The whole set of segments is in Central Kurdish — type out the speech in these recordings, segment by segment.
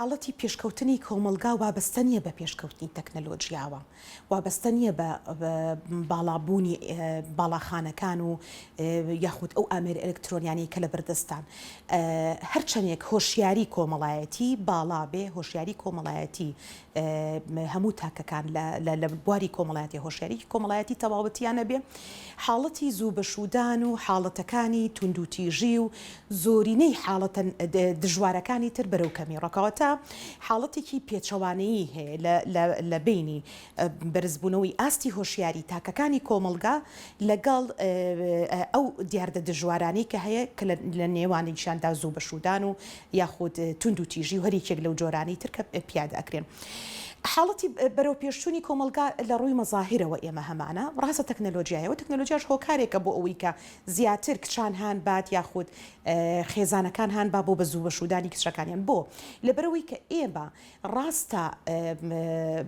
حاڵەتی پێشکەوتنی کۆمەلگا وابەستە نیە بە پێشکەوتنی تەکنەلۆژیاوە، وابەستە نیە بە باڵابوونی باڵاخانەکان و یاخود ئەو ئامێر ئەلکترۆنیانی کە لە بەردەستان هەرچەندێک هۆشیاری کۆمەڵایەتی باڵا بێ، هۆشیاری کۆمەڵایەتی هەموو تاکەکان لە بواری کۆمەڵایەتی هۆشیاری کۆمەڵایەتی تەواوەتیانە بێ، حاڵەتی زوو بەشودان و حاڵەتەکانی توندوتیژی و زۆرینەی حاڵەتە دژوارەکانی تر بەرەو کەمی ڕکەوەتە حاڵەتێکی پێچەوانەیی هەیە لە بینی بەرزبوونەوەی ئاستی هۆشیاری تاکەکانی کۆمەلگا لەگەڵ ئەو دیاردە دژوارانی کە هەیە کە لە نێوانیشاندا زوو بەشودان و یاخود توندوتیژی و هەریکێک لەو جۆرانی تر کە پیادە ئەکرێن. حاڵەتی بەرەو پێشچوونی کۆمەلگا لە ڕووی مەزاهیرەوە ئێمە هەمانە ڕاستە تەکنەلۆژیایەوە تەکنەلۆژیاش هۆکارێکە بۆ ئەوەی کە زیاتر کچان هان بات یاخود خێزانەکان هان با بۆ بە زوو بەشودانی کچەکانیان بۆ لەبەرەوەی کە ئێمە ڕاستە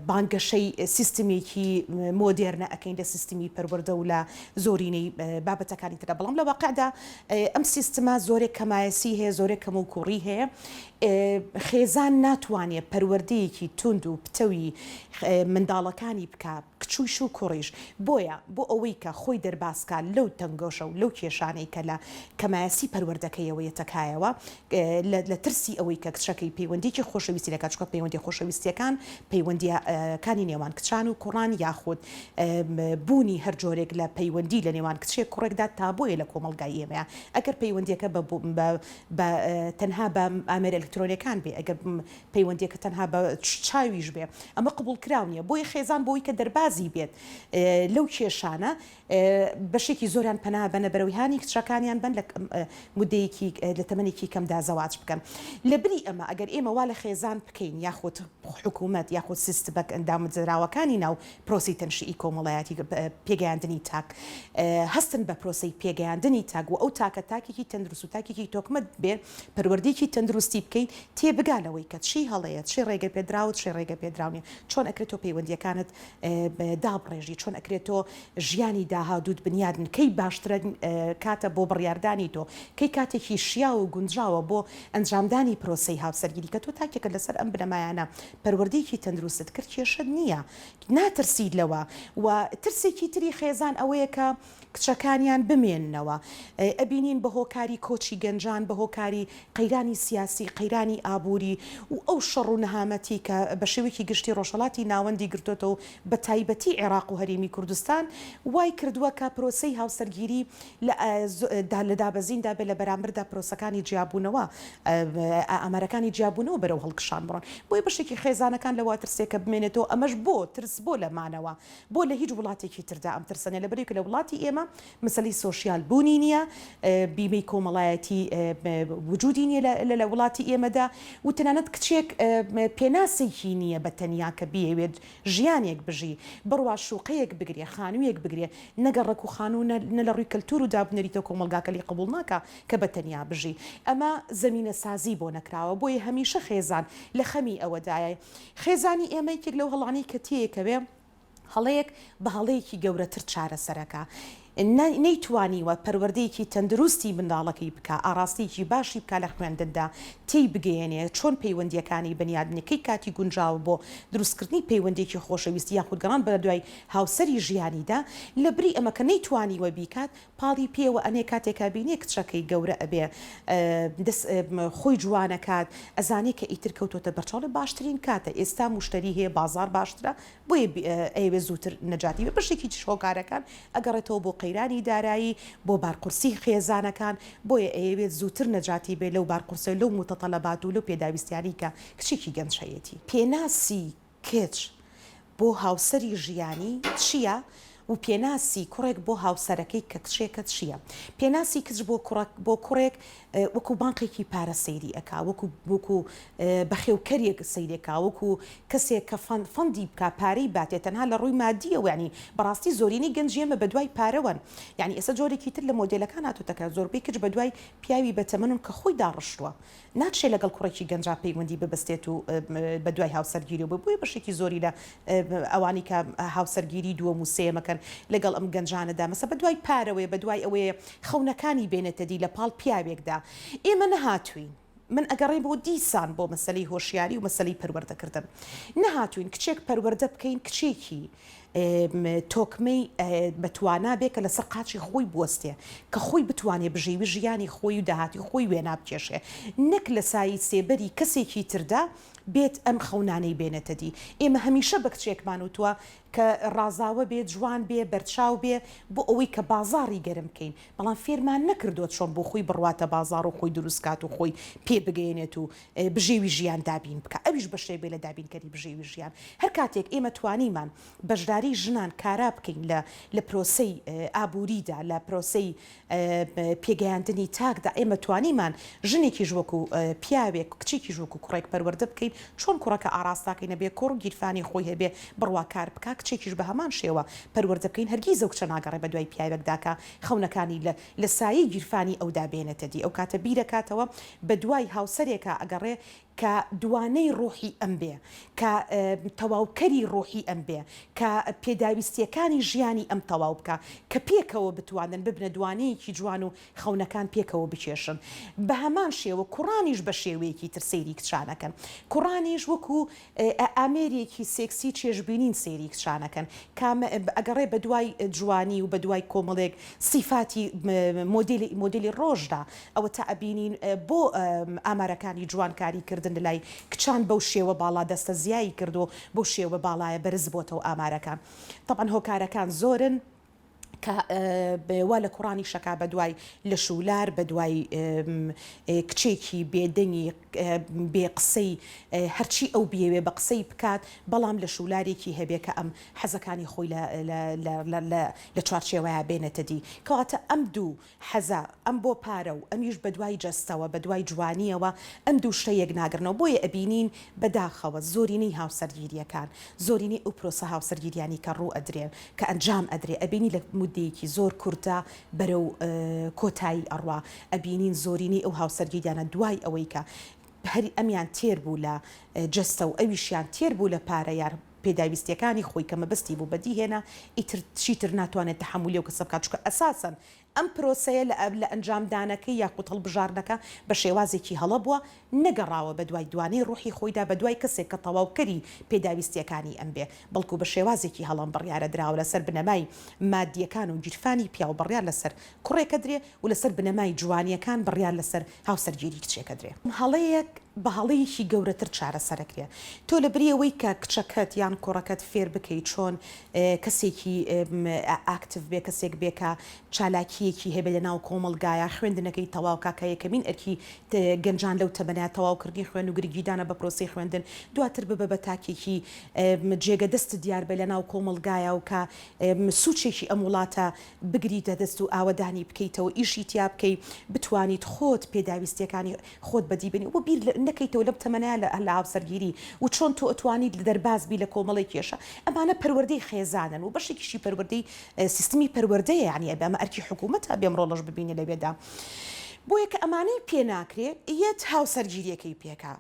بانگەشەی سیستمێکی مۆدێرنە ئەەکەین لە سیستمی پەروەردە و لە زۆرینەی بابەتەکانی ترە بەڵام لە واقعدا ئەم سیستما زۆرێک کەمایەسی هەیە زۆرێک کەم و کوڕی هەیە خێزان ناتوانێت پەروەردەیەکی تند و پتەوی منداڵەکانی بکە کچوش و کوڕیش بۆیە بۆ ئەوەی کە خۆی دەرباسکە لەو تەنگۆشە و لەو کێشانەی کە لە کەمایەسی پەروەردەکەیەوە تەکایەوە لە ترسی ئەوەی کە کچەکەی پەیوەندیکی خۆشەویستی لە کاتچکە پەیوەندی خۆشەویستیەکان پەیوەندیەکانی نێوان کچان و کوڕان یاخود بوونی هەر جۆرێک لە پەیوەندی لە نێوان کچێک کوڕێکدا تا بۆیە لە کۆمەلگای ئێمەیە ئەگەر پەیوەندیەکە تەنها بە ئامێر ئەلکترۆنیەکان بێ ئەگەر پەیوەندیەکە تەنها بە چاویش بێ ئەمە قبول کراونیە بۆی خێزان بۆی کە دەربازی بێت لەو کێشانە بەشێکی زۆریان پەنا بەنە بەرەوەیهانی کچەکانیان بن لە مودەیەکی لە تەمەنێکی کەمدا زەواج بکەن لەبری ئەمە ئەگەر ئێمە وا لە خێزان بکەین یاخود حکوومەت یاخود سیستمەک ئەندامەجراوەکانی ناو پرۆسی تەنشئی کۆمەڵایەتی پێگەیاندنی تاک هەستن بە پرۆسی پێگەیاندنی تاک و ئەو تاکە تاکێکی تەندروست و تاکێکی تۆکمت بێ پەروەردەیەکی تەندروستی بکەین تێبگالەوەی کە چی هەڵەیە چی ڕێگە پێدراوت چی ڕێگە پێدراونی چۆن ئەکرێتەوە پەیوەندیەکانت دابڕێژی چۆن ئەکرێتەوە ژیانی داهادوود بنیادن کەی باشترە کاتە بۆ بڕیاردانی تۆ کەی کاتێکی شیا و گونجاوە بۆ ئەنجامدانی پرۆسەی هاوسەرگیری کە تۆ تاکێکە لەسەر ئەم بنەمایانە پەروەردەیەکی تەندروستت کرد کێشەت نییە ناترسید لەوە و ترسێکی تری خێزان ئەوەیە کە کچەکانیان بمێننەوە ئەبینین بە هۆکاری کۆچی گەنجان بە هۆکاری قەیرانی سیاسی قەیرانی ئابووری و ئەو شەڕ و نەهامەتی کە بە شێوەیەکی گشتی ڕۆژهەڵاتی ناوەندی گرتوێتەوە بە تایبەتی عێراق و هەرێمی کوردستان وای کردووە کە پرۆسەی هاوسەرگیری لە دابەزیندا بێت لە بەرامبەردا پرۆسەکانی جیابوونەوە ئامارەکانی جیابوونەوە بەرەو هەڵکشان بڕۆن بۆی بەشێکی خێزانەکان لەوا ترسێکە بمێنێتەوە ئەمەش بۆ ترس بۆ لەمانەوە بۆ لە هیچ وڵاتێکی تردا ئەم ترسەنێ لەبەرێک لە وڵاتی ئێمە مەسەلەی سۆشیال بوونی نییە بیمەی کۆمەڵایەتی وجودی نیە لە وڵاتی ئێمەدا و تەنانەت کچێک پێناسێکی نییە بە تەنیا کە بیەوێت ژیانێک بژی بڕوا شوقەیەک بگرێ خانوویەک بگرێ نەگەڕک و خانوو نە لە ڕووی کەلتور و دابنەریتەوە کۆمەلگاکەلی قبول ناکە کە بە تەنیا بژی ئەمە زەمینە سازی بۆ نەکراوە بۆیە هەمیشە خێزان لە خەمی ئەوەدایە خێزانی ئێمە یەکێک لەو هەڵانی کە تێیەکەوێ هەڵەیەک بە هەڵەیەکی گەورەتر چارەسەرەکە نەیتوانیوە پەروەردەیەکی تەندروستی منداڵەکەی بکە ئاراستەیەکی باشی بکە لە خوێندندا تی بگەێنێ چۆن پەیوەندیەکانی بنیادنەکەی کاتی گونجاو بۆ دروستکردنی پەیوەندێکی خۆشەویستی یاخود گەڕان بە دوای هاوسەری ژیانیدا لە بری ئەمە کە نەیتوانیوە بیکات پاڵی پێوە ئەنێ کاتێکا بینێ کچەکەی گەورە ئەبێ خۆی جوانەکات ئەزانێ کە ئیتر کەوتۆتە بەرچاڵە باشترین کاتە ئێستا موشتری هەیە بازار باشترە بۆیە ئەوێ زووتر نەجاتی بە بەشێکی هۆکارەکان ئەگەڕێتەوە بۆ قەیرانی دارایی بۆ بارقورسی خێزانەکان بۆیە ئەوێت زووتر نەجاتی بێ لەو بارقورسە لەو متەتەڵەبات و لەو پێداویستیانی کە کچێکی گەنجەیەتی پێناسی کچ بۆ هاوسەری ژیانی چییە؟ و پێناسی کوڕێک بۆ هاوسەرەکەی کە کچێکە چییە؟ پێناسی کچ بۆ کوڕێک وەکو بانقێکی پارە سەیری ئەکا وەکو بەخێوکەرێک سەیرێکا وەکو کەسێک کە فەندی بکە پارەی باتێت تەنها لە ڕووی مادیەوە ینی بەڕاستی زۆرینی گەنجێمە بە دوای پارەوەن یعنی ئێستا جۆرێکی تر لە مۆدلەکان هاتوتەکە زۆربەی کچ بە دوای پیاوی بەتەمەنن کە خۆی داڕشتووە ناچێت لەگەڵ کوڕێکی گەنجا پەیوەندی ببەستێت و بە دوای هاوسەرگیری و بۆی بەشێکی زۆری لە ئەوانی کە هاوسەرگیری دووەم و سێمەکەن لەگەڵ ئەم گەنجانەدا مەسە بە دوای پارەوەی بە دوای ئەوەیە خەونەکانی بێنێتە دی لە پاڵ پیاوێکدا ئێمە نەهاتوین من ئەگەڕێ بۆ دیسان بۆ مەسلەی هۆشیاری و مەسلەی پەروەردەکردن نەهاتوین کچێک پەروەردە بکەین کچێکی تۆکمەی بەتوانا بێ کە لەسەر قاچی خۆی بوەستێ کە خۆی بتوانێ بژێوی ژیانی خۆی و داهاتی خۆی وێنا بکێشێ نەک لە سایی سێبەری کەسێکی تردا بێت ئەم خەونانەی بێنێتە دی ئێمە هەمیشە بە کچێکمان وتووە کە ڕازاوە بێت جوان بێ بەرچاو بێ بۆ ئەوەی کە بازاڕی گەرم بکەین بەڵام فێرمان نەکردووە چۆن بۆ خۆی بڕواتە بازار و خۆی دروستکات و خۆی پێ بگەێنێت و بژێوی ژیان دابین بکە ئەویش بەشێ بێ لە دابینکەری بژێوی ژیان هەر کاتێک ئێمە توانیمان بەشداری ژنان کارا بکەین لە پرۆسەی ئابووریدا لە پرۆسەی پێگەیاندنی تاکدا ئێمە توانیمان ژنێکی ژوەکو پیاوێک کچێکی ژوەکو کوڕێک پەروەردە بکەین چۆن کوڕەکە ئاراستاکەینە بێ کوڕ و گیرفانی خۆی هەبێ بڕوا کار بکە کچێکیش بە هەمان شێوە پەروەردە بکەین هەرگیز ئەو کچە ناگەڕێ بە دوای پیاوێکداکە خەونەکانی لە سایەی گیرفانی ئەودا بێنێتە دی ئەو کاتە بیرەکاتەوە بە دوای هاوسەرێکە ئەگەڕێ کە دوانەی ڕۆحی ئەم بێ کە تەواوکەری ڕۆحی ئەم بێ کە پێداویستیەکانی ژیانی ئەم تەواو بکە کە پێکەوە بتوانن ببنە دوانەیەکی جوان و خەونەکان پێکەوە بچێشن بە هەمان شێوە کوڕانیش بە شێوەیەکی تر سەیری کچانەکەن کوڕانیش وەکو ئامێرێکی سێکسی چێژبینین سەیری کچانەکەن ئەگەڕێ بە دوای جوانی و بە دوای کۆمەڵێک سیفاتی مۆدلی ڕۆژدا ئەوە تا ئەبینین بۆ ئامارەکانی جوانکاری کرد لای کچان بەو شێوە باڵا دەستە زیایی کردو بۆ شێوە باڵایە بەرز بۆتەوە ئامارەکان طبعاً هۆکارەکان زۆرن کە وا لە کوڕانی شەکا بە دوای لە شولار بە دوای کچێکی بێدەنگی بێ قسەی هەرچی ئەو بێوێ بە قسەی بکات بەڵام لە شولارێکی هەبێ کە ئەم حەزەکانی خۆی لە چوارچێوەیە بێنێتە دی کەواتە ئەم دوو حەزە ئەم بۆ پارە و ئەمیش بە دوای جەستەوە بە دوای جوانیەوە ئەم دوو شتە یەک ناگرنەوە بۆیە ئەبینین بەداخەوە زۆرینەی هاوسەرگیریەکان زۆرینەی ئەو پرۆسە هاوسەرگیریانی کە ڕوو ئەدرێن کە ئەنجام ئەدرێ ئەبینی لە مودەیەکی زۆر کورتە بەرەو کۆتایی ئەڕوا ئەبینین زۆرینەی ئەو هاوسەرگیریانە دوای ئەوەی کە هەری ئەمیان تێر بوو لە جەستە و ئەویشیان تێر بوو لە پارە یار پێداویستیەکانی خۆی کە مەبەستی بوو بەدیهێنا ئیتر چیتر ناتوانێت تەحمولی و کەسە بکات چونکە ئەساساً ئەم پرۆسەیە لە ئەنجامدانەکەی یاخود هەڵبژاردنەکە بە شێوازێکی هەڵە بووە نەگەڕاوە بە دوای دوانەی ڕوحی خۆیدا بە دوای کەسێک کە تەواوکەری پێداویستیەکانی ئەم بێ بەڵکو بە شێوازێکی هەڵام بڕیارە دراوە لەسەر بنەمای مادیەکان و گیرفانی پیا و بڕیار لەسەر کوڕێکە درێ و لەسەر بنەمای جوانیەکان بڕیار لەسەر هاوسەرگیری کچێکە درێ هەڵەیەک بە هەڵەیەکی گەورەتر چارەسەرەکرێ تۆ لە بریەوەی کە کچەکەت یان کوڕەکەت فێر بکەیت چۆن کەسێکی ئاکتیڤ بێ کەسێک بێکە چالاکیەکی هەبێ لە ناو کۆمەڵگایە خوێندنەکەی تەواوکە یەکەمین ئەرکی گەنجان لەو تەمەنات تەواوکردنی خوێن و گرگیدانە بە پرۆسی خوێندن دواتر ببە بە تاکێکی جێگە دەست دیار بێ لە ناو کۆمەڵگایە و کە سوچێکی ئەم وڵاتە بگریتە دەست و ئاوەدانی بکەیتەوە ئیشی تیا بکەی بتوانیت خۆت پێداویستیەکانی خۆت بەدیبنی و بیر نەکەیتەوە لەم تەمەنایە لە هاوسەرگیری و چۆن تۆ ئەتوانیت لە دەربازبی لە کۆمەڵی کێشە ئەمانە پەروەردەی خێزانن و بەشێکیشی پەروەردەی سیستمی پەروەردەیە یعنی ئەمە ئەرکی حکوومەتە بێم ڕۆڵەش ببینێ لەوێدا بۆ یەکە ئەمانەی پێ ناکرێ یەت هاوسەرگیریەکەی پێکا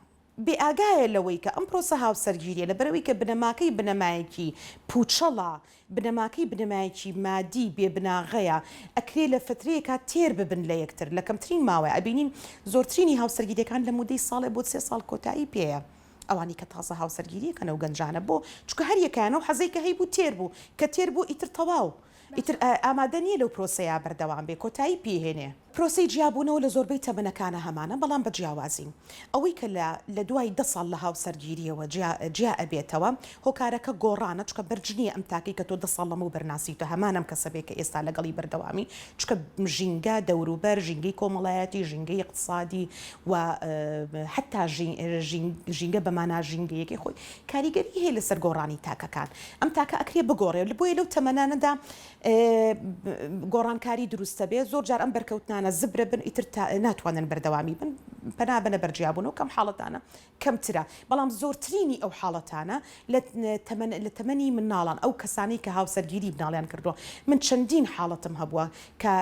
بێ ئاگایە لەوەی کە ئەم پرۆسە هاوسەرگیریە لە بەرەوەی کە بنەماکەی بنەمایەکی پوچەڵە بنەماکەی بنەمایەکی مادی بێ بناغەیە ئەکرێ لە فترەیەکە تێر ببن لە یەکتر لە کەمترین ماوەیە ئەبینین زۆرترینی هاوسەرگیریەکان لە مودەی ساڵێ بۆ 3 ساڵ کۆتایی پێەیە ئەوانی کە تازە هاوسەرگیریەکەن و گەنجانە بۆ چکە هەر یەکانە و حەزەی کە هەی بوو تێر بوو کە تێر بوو ئیتر تەواو ئیتر ئامادە نیە لەو پرۆسەیە بەردەوام بێ کۆتایی پێهێنێ پرۆسی جیابوونەوە لە زۆربەی تەمەنەکانە هەمانە بەڵام بە جیاوازین ئەوەی کە لە دوای 10 ساڵ لە هاوسەرگیریەوە جیا ئەبێتەوە هۆکارەکە گۆڕانە چکە بەرجنیە ئەم تاکەی کە تۆ 10 ساڵ لەمە بەرناسیتە هەمانم کەسەبێت کە ئێستا لەگەڵی بەردەوامی چکە ژینگە دەوروبەر ژینگەی کۆمەڵایەتی ژینگەی اقتصادی و حتا ژینگە بەمانا ژینگەیەکی خۆی کاریگەری هەیە لەسەر گۆڕانی تاکەکان ئەم تاکە ئەکرێ بگۆڕێ بۆیە لەو تەمەنانەدا گۆڕانکاری دروستە بێت زۆر جار ئەم بەرکەوتنانە زبرە بن ئیتر ناتوانن بەردەوامی بن پەنابەنە بەرجیابوون و کەم حاڵەتانە کەمترە بەڵام زۆرترینی ئەو حاڵەتانە لە تەمەنی مناڵان ئەو کەسانی کە هاوسەرگیری بناڵیان کردووە من چەندین حاڵەتم هەبووە کە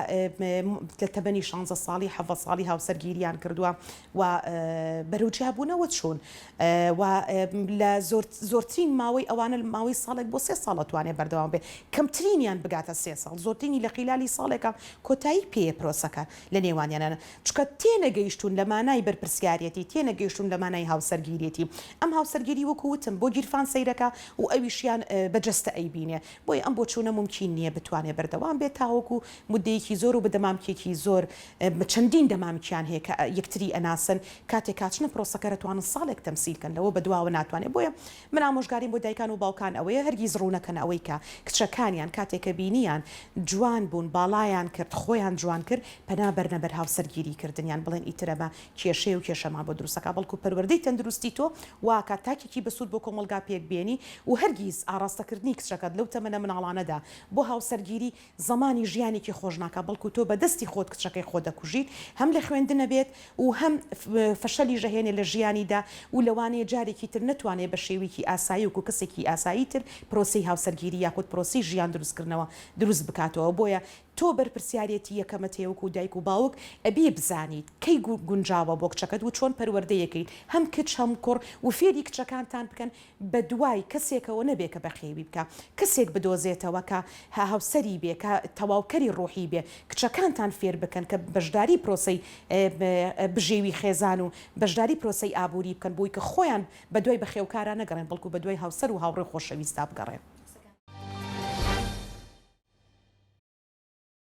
لە تەمەنی 16 ساڵی 7 ساڵی هاوسەرگیریان کردووە و بەرەوجیابوونەوە چوون و لە زۆرترین ماوەی ئەوانە ماوەی ساڵێک بۆ 3 ساڵ توانێت بەردەوام بێ کەمترینیان بگاتە 3 ساڵ زۆرترینی لە خیلالی ساڵێکە کۆتایی پێ پرۆسەکە لە نێوانیانە چکە تێنەگەیشتون لە مانای بەرپرسیارەتی تێنەگەیشتون لە مانای هاوسەرگیریەتی ئەم هاوسەرگیری وەکوتم بۆ گیرفان سەیرەکە و ئەویشیان بەجەستە ئەیبینێ بۆی ئەم بۆ چوونە ممکن نییە بتوانێت بەردەوام بێت تاوەکو مدەیەکی زۆر و بەدەمامکێکی زۆر چەندین دەمامکیان هەیە کە یەکتری ئەناسن کاتێک کاچنە پرۆسەکە دەتوانن ساڵێک تەمسیلکەن لەوە بەدواوە ناتوانێت بۆیە من ئامۆژگاریم بۆ دایکان و باوکان ئەوەیە هەرگیز ڕوونەکەن ئەوەی کە کچەکانیان کاتێکە بینیان جوان بوون باڵایان کرد خۆیان جوان کرد پەنابەرنە بەر هاوسەرگیری کردنیان بڵێن ئیترەمە کێشەیە و کێشەمان بۆ دروستەکە بەڵکو پەروەردەی تەندروستی تۆ واکە تاکێکی بەسوود بۆ کۆمەلگا پێک بێنی و هەرگیز ئاراستەکردنی کچەکەت لەو تەمەنە مناڵانەدا بۆ هاوسەرگیری زمانی ژیانێکی خۆش ناکە بەڵکو تۆ بەدەستی خۆت کچەکەی خۆ دەکوژیت هەم لە خوێندنە بێت و هەم فەشەلی ژەهێنێ لە ژیانیدا و لەوانەیە جارێکی تر نتوانێت بە شێوەیەکی ئاسایی و کەسێکی ئاسایی تر پرۆسی هاوسەرگیری یاخود پرۆسی ژیان دروستکردنەوە دروست بکاتەوە بۆیە تۆ بەرپرسیارەتی یەکەمە تێوەکو و دایک و باوک ئەبێ بزانیت کەی گونجاوە بۆ کچەکەت و چۆن پەروەردەیەکەیت هەم کچ هەم کوڕ و فێری کچەکانتان بکەن بە دوای کەسێکەوە نەبێ کە بەخێوی بکە کەسێک بدۆزێتەوە کە هاوسەری بێ کە تەواوکەری ڕۆحی بێ کچەکانتان فێر بکەن کە بەشداری پرۆسەی بژێوی خێزان و بەشداری پرۆسەی ئابووری بکەن بۆی کە خۆیان بە دوای بەخێوکارە نەگەڕێن بەڵکو بە دوای هاوسەر و هاوڕێ خۆشەویستا بگەڕێن.